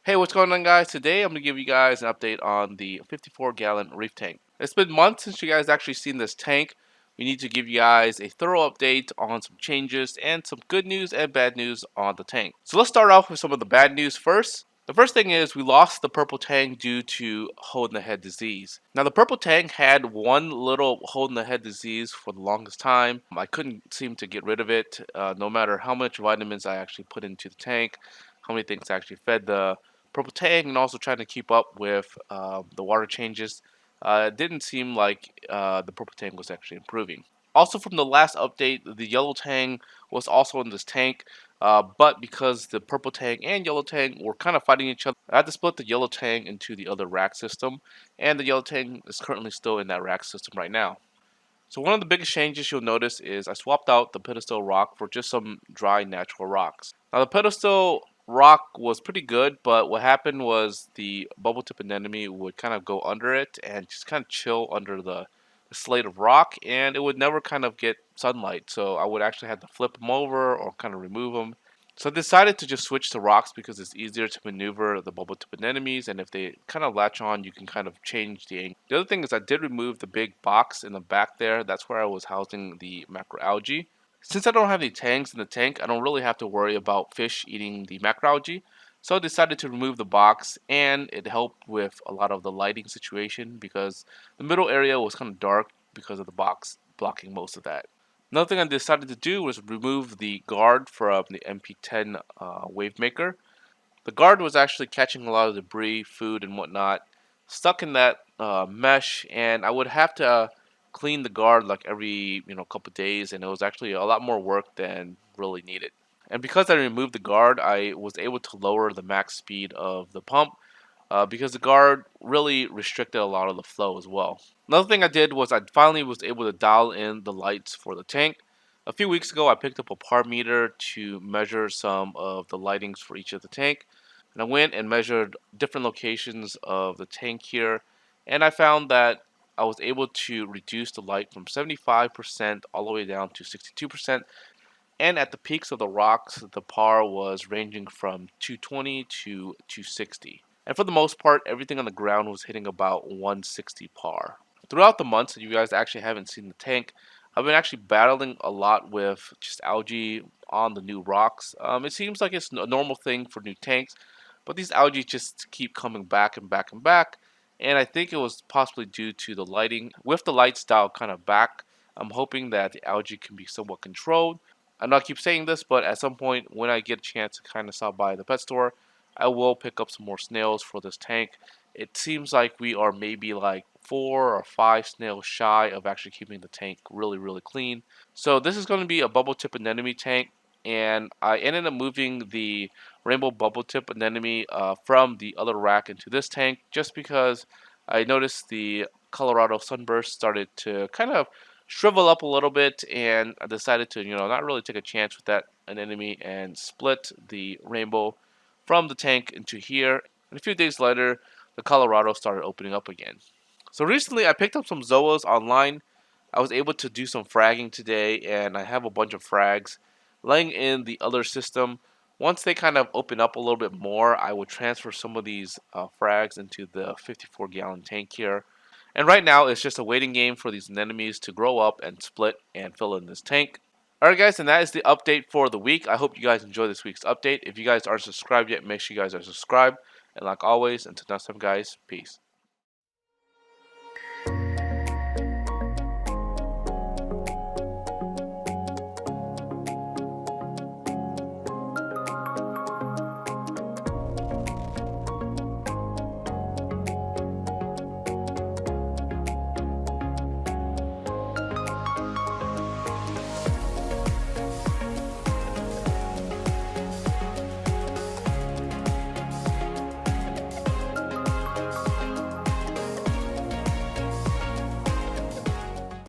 Hey, what's going on, guys? Today I'm going to give you guys an update on the 54-gallon reef tank. It's been months since you guys actually seen this tank. We need to give you guys a thorough update on some changes and some good news and bad news on the tank. So let's start off with some of the bad news first. The first thing is we lost the purple tang due to hole in the head disease. Now the purple tang had one little hole in the head disease for the longest time. I couldn't seem to get rid of it, no matter how much vitamins I actually put into the tank, how many things I actually fed the purple tang, and also trying to keep up with the water changes. It didn't seem like the purple tang was actually improving. Also, from the last update, the yellow tang was also in this tank, but because the purple tang and yellow tang were kind of fighting each other, I had to split the yellow tang into the other rack system, and the yellow tang is currently still in that rack system right now. So one of the biggest changes you'll notice is I swapped out the pedestal rock for just some dry natural rocks. Now the pedestal rock was pretty good, but what happened was the bubble tip anemone would kind of go under it and just kind of chill under the slate of rock, and it would never kind of get sunlight. So I would actually have to flip them over or kind of remove them. So I decided to just switch to rocks because it's easier to maneuver the bubble tip anemones, and if they kind of latch on, you can kind of change the angle. The other thing is I did remove the big box in the back there. That's where I was housing the macroalgae. Since I don't have any tanks in the tank, I don't really have to worry about fish eating the macroalgae. So I decided to remove the box, and it helped with a lot of the lighting situation because the middle area was kind of dark because of the box blocking most of that. Another thing I decided to do was remove the guard from the MP10 wave maker. The guard was actually catching a lot of debris, food, and whatnot stuck in that mesh, and I would have to clean the guard like every couple days, and it was actually a lot more work than really needed. And because I removed the guard, I was able to lower the max speed of the pump because the guard really restricted a lot of the flow as well. Another thing I did was I finally was able to dial in the lights for the tank. A few weeks ago, I picked up a par meter to measure some of the lightings for each of the tank. And I went and measured different locations of the tank here, and I found that I was able to reduce the light from 75% all the way down to 62%. And at the peaks of the rocks, the par was ranging from 220 to 260. And for the most part, everything on the ground was hitting about 160 par. Throughout the months that you guys actually haven't seen the tank, I've been actually battling a lot with just algae on the new rocks. It seems like it's a normal thing for new tanks, but these algae just keep coming back and back and back. And I think it was possibly due to the lighting. With the light style kind of back, I'm hoping that the algae can be somewhat controlled. I know I keep saying this, but at some point when I get a chance to kind of stop by the pet store, I will pick up some more snails for this tank. It seems like we are maybe like 4 or 5 snails shy of actually keeping the tank really, really clean. So this is going to be a bubble tip anemone tank, and I ended up moving the rainbow bubble tip anemone from the other rack into this tank just because I noticed the Colorado sunburst started to kind of shrivel up a little bit, and I decided to not really take a chance with that anemone and split the rainbow from the tank into here. And a few days later, the Colorado started opening up again. So recently, I picked up some zoas online. I was able to do some fragging today, and I have a bunch of frags laying in the other system. Once they kind of open up a little bit more, I will transfer some of these frags into the 54-gallon tank here. And right now, it's just a waiting game for these anemones to grow up and split and fill in this tank. Alright guys, and that is the update for the week. I hope you guys enjoyed this week's update. If you guys aren't subscribed yet, make sure you guys are subscribed. And like always, until next time guys, peace.